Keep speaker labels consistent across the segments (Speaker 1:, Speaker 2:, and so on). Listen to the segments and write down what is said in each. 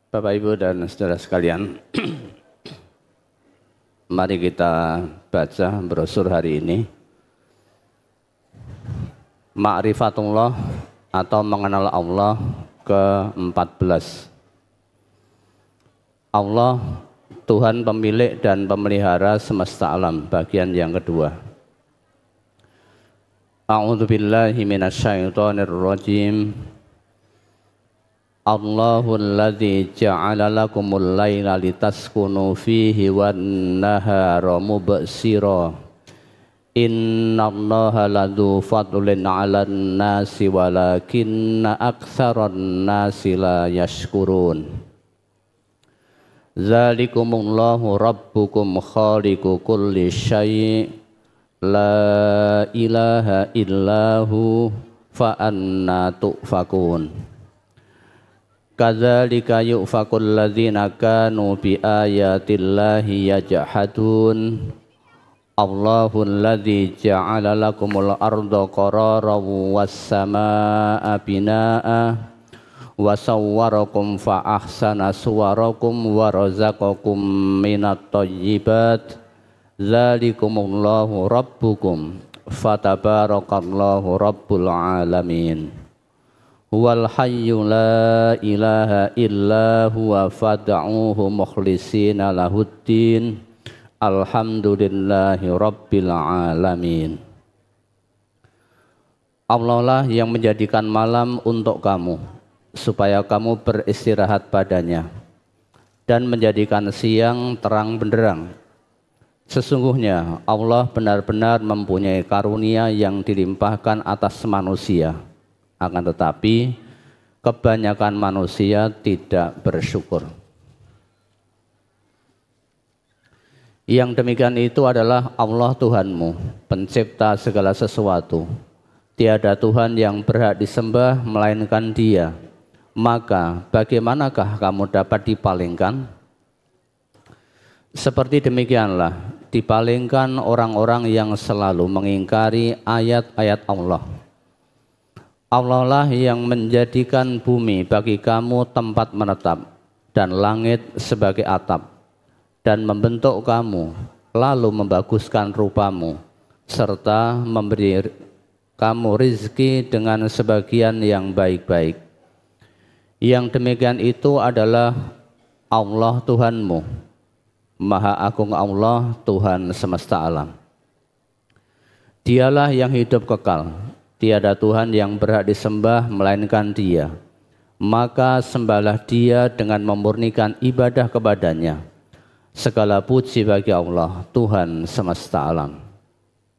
Speaker 1: Bapak, Ibu, dan saudara sekalian, mari kita baca brosur hari ini. Ma'rifatullah atau mengenal Allah ke-14. Allah, Tuhan pemilik dan pemelihara semesta alam, bagian yang kedua. A'udzubillahi minasyaitonirrajim. Allahul ladzi ja'ala lakumul laila litaskunu fihi wan nahara mubsira. Innallaha ladzu fadlin 'alan nasi walakinna aktsaran nasi la yashkurun. Dzalikumullahu rabbukum khaliqu kulli syai' la ilaha illahu fa anna tu'fakun. Kadzalika yufakul ladzina kanu bi ayatillahi yajhadun. Allahul ladzi ja'ala lakumul arda qararan was samaa'a binaa'a wa sawwarakum fa ahsana suwarakum wa razaqakum minat thayyibat. Dzalikumullahu rabbukum fatabarakallahu rabbul alamin. Huwal hayyu la ilaha illa huwa fad'uhu mukhlishina lahuddin. Alhamdulillahi rabbil alamin. Allah lah yang menjadikan malam untuk kamu supaya kamu beristirahat padanya, dan menjadikan siang terang benderang. Sesungguhnya Allah benar-benar mempunyai karunia yang dilimpahkan atas manusia. Akan tetapi kebanyakan manusia tidak bersyukur. Yang demikian itu adalah Allah Tuhanmu, pencipta segala sesuatu. Tiada Tuhan yang berhak disembah melainkan Dia. Maka bagaimanakah kamu dapat dipalingkan? Seperti demikianlah dipalingkan orang-orang yang selalu mengingkari ayat-ayat Allah. Allah lah yang menjadikan bumi bagi kamu tempat menetap dan langit sebagai atap, dan membentuk kamu lalu membaguskan rupamu serta memberi kamu rizki dengan sebagian yang baik-baik. Yang demikian itu adalah Allah Tuhanmu, Maha Agung Allah, Tuhan semesta alam. Dialah yang hidup kekal. Tiada Tuhan yang berhak disembah melainkan Dia. Maka sembahlah Dia dengan memurnikan ibadah kepadanya. Segala puji bagi Allah, Tuhan semesta alam.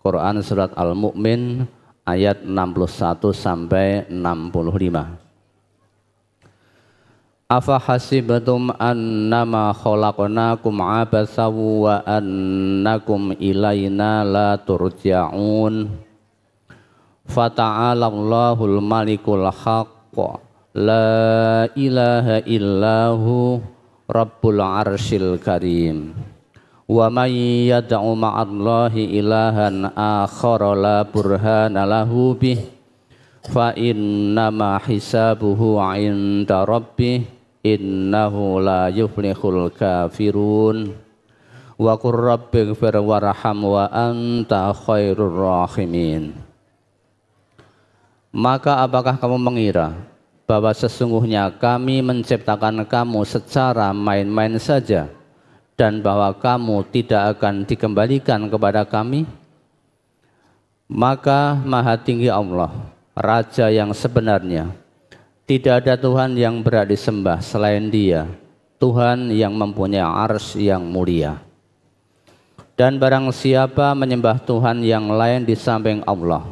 Speaker 1: Quran Surat Al-Mu'min ayat 61 sampai 65. Afa hasibtum annama khalaqnakum abatsaw wa annakum ilaina la turja'un. Fata'alallahul malikul haqq la ilaha illahu rabbul arsyil karim. Wa may yad'u ma'allahi ilahan akhara la burhana lahu bih fa innama hisabuhu 'inda rabbih innahu la yuflihul kafirun. Wa qur rabbighfir warham wa anta khairur rahimin. Maka apakah kamu mengira bahwa sesungguhnya kami menciptakan kamu secara main-main saja, dan bahwa kamu tidak akan dikembalikan kepada kami? Maka Maha Tinggi Allah, Raja yang sebenarnya, tidak ada Tuhan yang berhak disembah selain Dia, Tuhan yang mempunyai arsy yang mulia. Dan barang siapa menyembah Tuhan yang lain di samping Allah,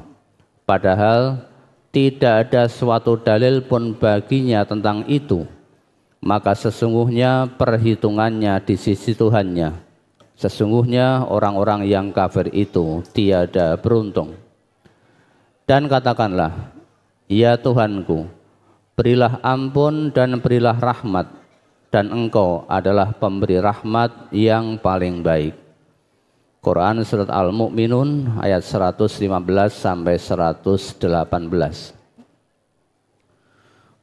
Speaker 1: padahal tidak ada suatu dalil pun baginya tentang itu, maka sesungguhnya perhitungannya di sisi Tuhannya. Sesungguhnya orang-orang yang kafir itu tiada beruntung. Dan katakanlah, ya Tuhanku, berilah ampun dan berilah rahmat, dan Engkau adalah pemberi rahmat yang paling baik. Quran Surat Al-Mu'minun ayat 115 sampai 118.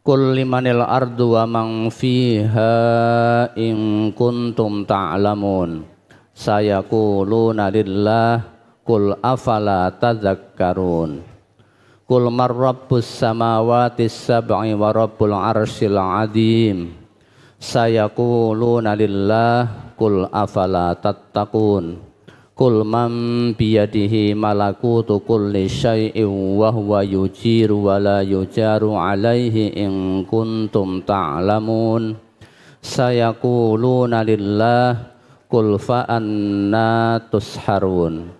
Speaker 1: Qul limanil ardu wa man fiha in kuntum ta'lamun. Sayaquluna lillah qul afala tadzakkarun. Qul man rabbus samawati sab'i wa rabbul arsyil azim. Sayaquluna lillah qul afala tattaqun. Qul man biyadihi malakutu kulli syai'in wa huwa yujiru wa la yujaru alaihi in kuntum ta'lamun. Sayaquluna lillah qul fa anna tusharun.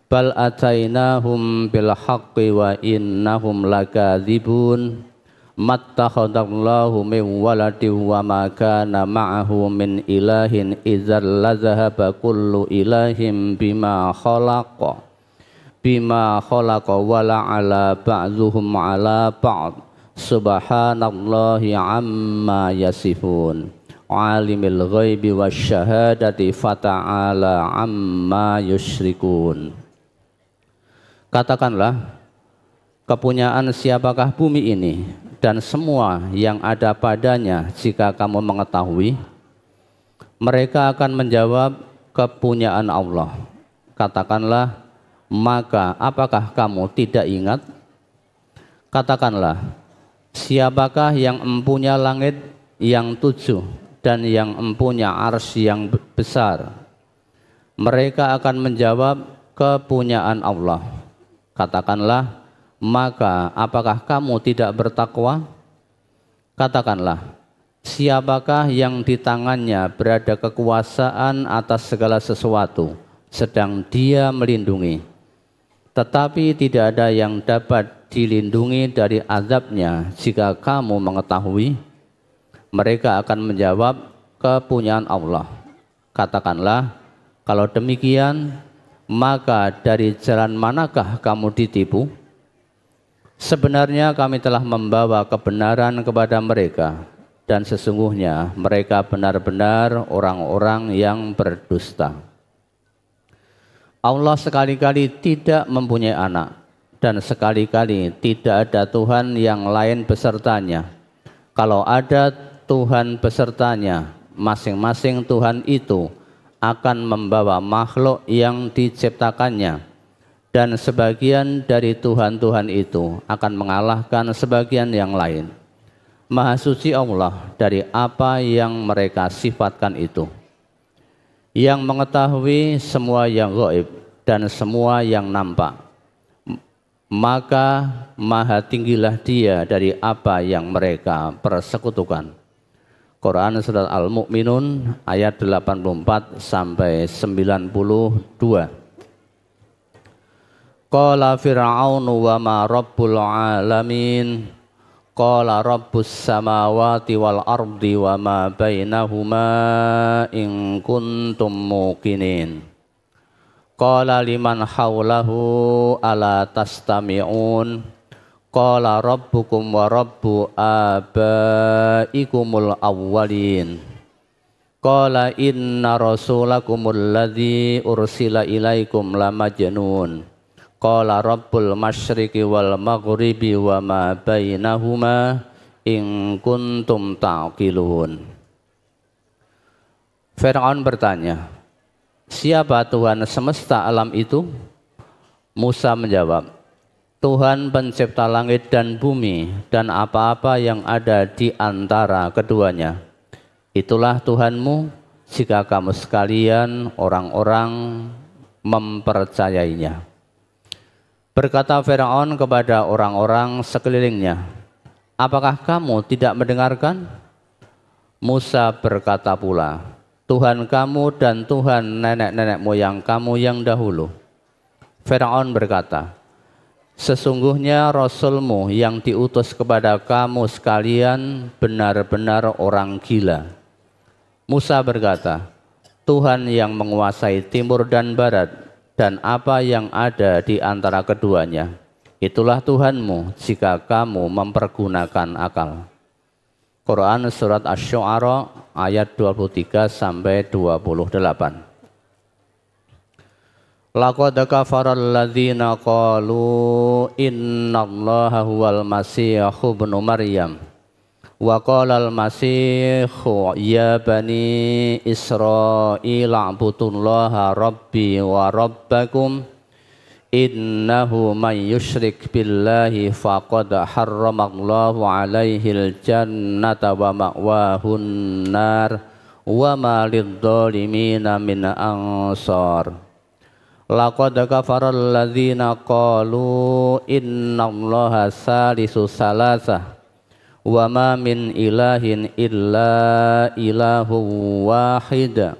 Speaker 1: Bal atainahum bil haqqi wa innahum lakadzibun. Mattakhadallahu min waladin wa ma kana ma'ahu min ilahin idzal lazahaba kullu ilahin bima khalaqa wala ala ba'dzuhum ala ba'd subhanallahi amma yasifun alimil ghaibi wasyahadati fata'ala amma yusyrikun. Katakanlah, kepunyaan siapakah bumi ini dan semua yang ada padanya? Jika kamu mengetahui, mereka akan menjawab, kepunyaan Allah. Katakanlah, maka apakah kamu tidak ingat? Katakanlah, siapakah yang empunya langit yang 7 dan yang empunya arsy yang besar? Mereka akan menjawab, kepunyaan Allah. Katakanlah, maka apakah kamu tidak bertakwa? Katakanlah, siapakah yang di tangannya berada kekuasaan atas segala sesuatu, sedang dia melindungi, tetapi tidak ada yang dapat dilindungi dari azabnya? Jika kamu mengetahui, mereka akan menjawab, kepunyaan Allah. Katakanlah, kalau demikian, maka dari jalan manakah kamu ditipu? Sebenarnya kami telah membawa kebenaran kepada mereka, dan sesungguhnya mereka benar-benar orang-orang yang berdusta. Allah sekali-kali tidak mempunyai anak, dan sekali-kali tidak ada Tuhan yang lain besertanya. Kalau ada Tuhan besertanya, masing-masing Tuhan itu akan membawa makhluk yang diciptakannya, dan sebagian dari Tuhan-Tuhan itu akan mengalahkan sebagian yang lain. Maha suci Allah dari apa yang mereka sifatkan itu, yang mengetahui semua yang gaib dan semua yang nampak. Maka maha tinggilah dia dari apa yang mereka persekutukan. Quran Surat Al-Mu'minun ayat 84 sampai 92. Qala fir'aunu wa ma rabbul alamin. Qala rabbus samawati wal ardi wa ma bainahuma in kuntum muqinin. Qala liman hawlahu ala tastami'un. Qala rabbukum wa rabbu abaikumul awwalin. Qala inna rasulakumul ladzi ursila ilaikum lamajnun. Qala rabbul masyriqi wal maghribi wa ma bainahuma in kuntum ta'qilun. Fir'aun bertanya, siapa Tuhan semesta alam itu? Musa menjawab, Tuhan pencipta langit dan bumi dan apa-apa yang ada di antara keduanya. Itulah Tuhanmu jika kamu sekalian orang-orang mempercayainya. Berkata Firaun kepada orang-orang sekelilingnya, apakah kamu tidak mendengarkan? Musa berkata pula, Tuhan kamu dan Tuhan nenek-nenek moyang kamu yang dahulu. Firaun berkata, sesungguhnya Rasulmu yang diutus kepada kamu sekalian benar-benar orang gila. Musa berkata, Tuhan yang menguasai timur dan barat dan apa yang ada di antara keduanya, itulah Tuhanmu jika kamu mempergunakan akal. Quran Surat Asy-Syu'ara ayat 23 sampai 28. Laqad kafara alladzina qalu innallaha huwal masih ibnu Maryam Wa qala al-Masihu ya bani Israil a'budullaha rabbi wa rabbakum innahu man yusyrik billahi faqad harramallahu alaihil jannata wa ma'wahun nar wa ma lidzalimina min ansar. Laqad kafara alladzina qalu innallaha salisu salasah wa ma min ilahin illa ilahu wahid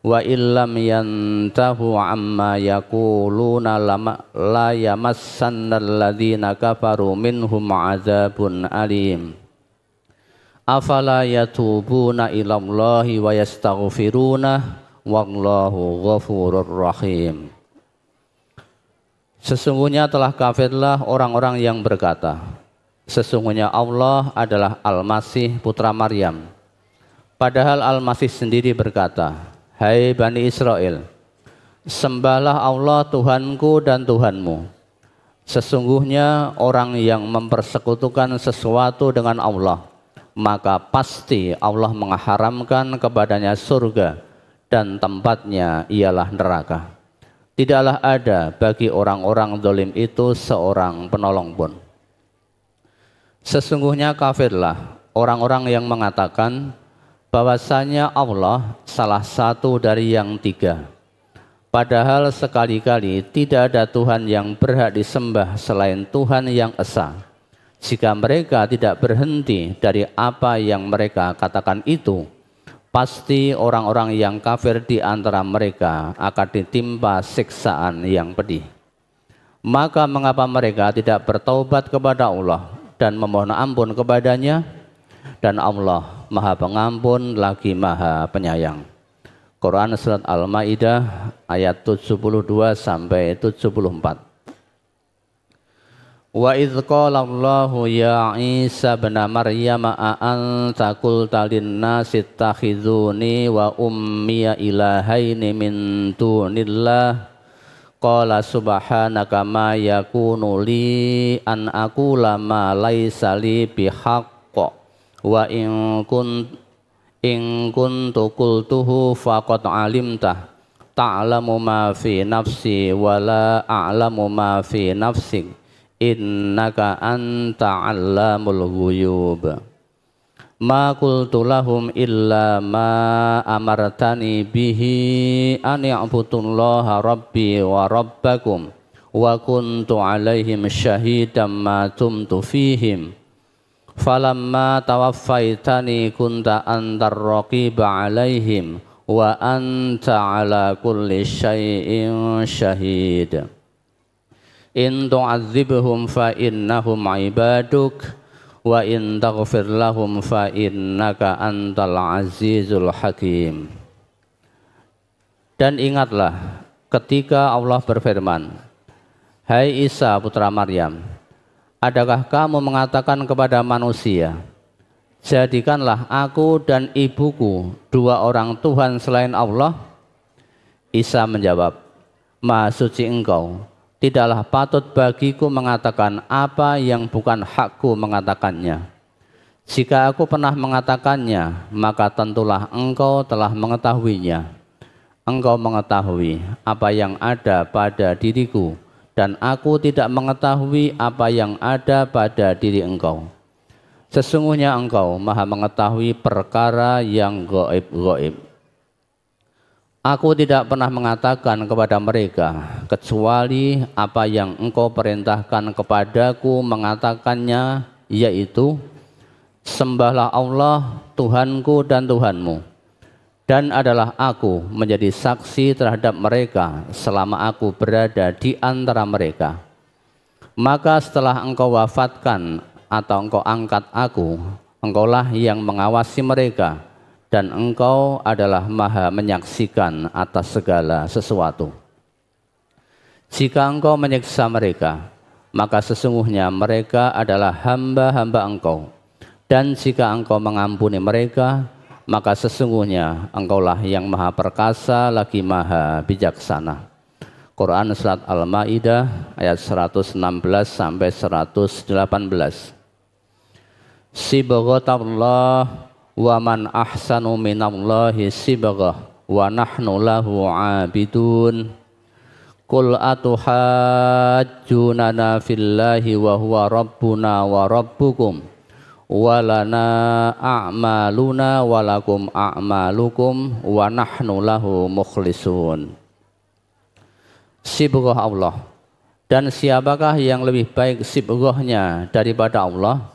Speaker 1: wa illam yantahu amma yaquluna la yamassannal ladzina kafaru minhum azabun alim. Afala yatubuna ilallahi wa yastaghfiruna wallahu ghafurur rahim. Sesungguhnya telah kafirlah orang-orang yang berkata, sesungguhnya Allah adalah Al-Masih putra Maryam. Padahal Al-Masih sendiri berkata, hai Bani Israel, sembahlah Allah Tuhanku dan Tuhanmu. Sesungguhnya orang yang mempersekutukan sesuatu dengan Allah, maka pasti Allah mengharamkan kepadanya surga dan tempatnya ialah neraka. Tidaklah ada bagi orang-orang zalim itu seorang penolong pun. Sesungguhnya kafirlah orang-orang yang mengatakan bahwasanya Allah salah satu dari yang tiga. Padahal sekali-kali tidak ada Tuhan yang berhak disembah selain Tuhan yang esa. Jika mereka tidak berhenti dari apa yang mereka katakan itu, pasti orang-orang yang kafir di antara mereka akan ditimpa siksaan yang pedih. Maka mengapa mereka tidak bertaubat kepada Allah dan memohon ampun kepadanya, dan Allah Maha Pengampun lagi Maha Penyayang. Quran surat Al-Maidah ayat 72 sampai 74. Wa idz qala Allahu ya Isa ibn Maryam a anta qulta lin-nasi ittakhizuni wa ummiya ilahaini min dunillah qala subhanaka ma yakunu li an aqula ma laisa li bihaqq wa in kuntu qultuhu faqad alimtah ta'lamu ma fi nafsi wa la a'lamu ma fi nafsik innaka anta 'allamul ghuyub. Ma qultu lahum illa ma amartani bihi an ya'budullaha rabbi wa rabbakum wa kuntu alaihim syahidan ma dumtu fihim falamma tawaffaitani kunta antar raqiba alaihim wa anta ala kulli syai'in syahid. In tu'adzibhum fa innahum ibaduk wa in taghfir lahum fa innaka antal azizul hakim. Dan ingatlah ketika Allah berfirman, hai Isa putra Maryam, adakah kamu mengatakan kepada manusia, jadikanlah aku dan ibuku dua orang Tuhan selain Allah? Isa menjawab, Maha suci engkau, tidaklah patut bagiku mengatakan apa yang bukan hakku mengatakannya. Jika aku pernah mengatakannya, maka tentulah engkau telah mengetahuinya. Engkau mengetahui apa yang ada pada diriku, dan aku tidak mengetahui apa yang ada pada diri engkau. Sesungguhnya engkau maha mengetahui perkara yang gaib-gaib. Aku tidak pernah mengatakan kepada mereka kecuali apa yang engkau perintahkan kepadaku mengatakannya, yaitu sembahlah Allah Tuhanku dan Tuhanmu, dan adalah aku menjadi saksi terhadap mereka selama aku berada di antara mereka. Maka setelah engkau wafatkan atau engkau angkat aku, engkaulah yang mengawasi mereka, dan engkau adalah maha menyaksikan atas segala sesuatu. Jika engkau menyiksa mereka, maka sesungguhnya mereka adalah hamba-hamba engkau. Dan jika engkau mengampuni mereka, maka sesungguhnya engkaulah yang maha perkasa lagi maha bijaksana. Quran surat Al-Maidah ayat 116 sampai 118. sibghatallah wa man ahsanu minallahi sibghah wa nahnu lahu abidun. Qul atuhajjunana fillahi wa huwa rabbuna wa rabbukum walana a'maluna walakum a'malukum wa nahnu lahu mukhlisun. Sibghah Allah. Dan siapakah yang lebih baik sibghahnya daripada Allah?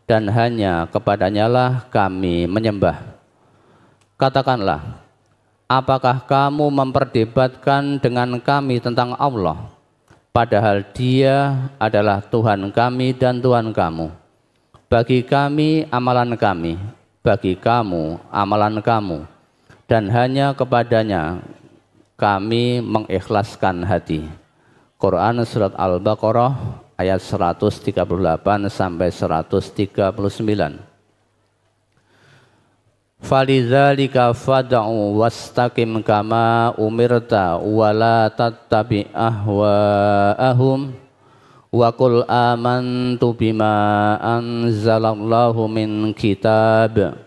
Speaker 1: Dan hanya kepadanya lah kami menyembah. Katakanlah, apakah kamu memperdebatkan dengan kami tentang Allah, padahal Dia adalah Tuhan kami dan Tuhan kamu? Bagi kami amalan kami, bagi kamu amalan kamu, dan hanya kepadanya kami mengikhlaskan hati. Quran Surat Al-Baqarah ayat 138 sampai 139. Falidzalika fad'u wastaqim kama umirta wala tattabi ahwa'ahum wa qul amantu bima anzalallahu min kitab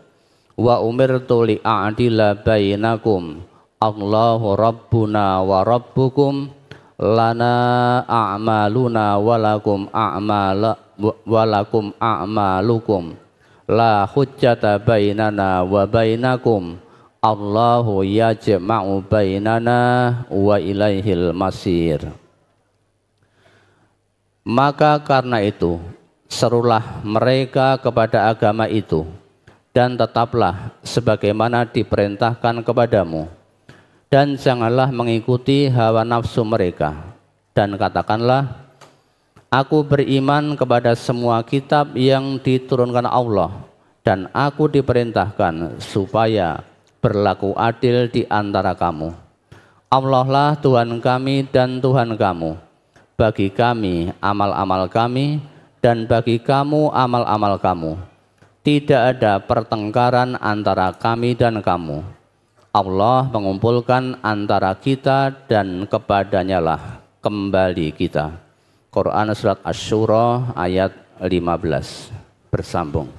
Speaker 1: wa umirtu li'adila bainakum Allahu rabbuna wa rabbukum lana a'maluna walakum a'malukum la hujjata bainana wa bainakum Allahu yajma'u bainana wa ilaihil masir. Maka karena itu serulah mereka kepada agama itu dan tetaplah sebagaimana diperintahkan kepadamu, dan janganlah mengikuti hawa nafsu mereka, dan katakanlah, aku beriman kepada semua kitab yang diturunkan Allah, dan aku diperintahkan supaya berlaku adil di antara kamu. Allah lah Tuhan kami dan Tuhan kamu. Bagi kami amal-amal kami, dan bagi kamu amal-amal kamu. Tidak ada pertengkaran antara kami dan kamu. Allah mengumpulkan antara kita dan kepadanya lah kembali kita. Quran Surat Asy-Syura ayat 15 bersambung.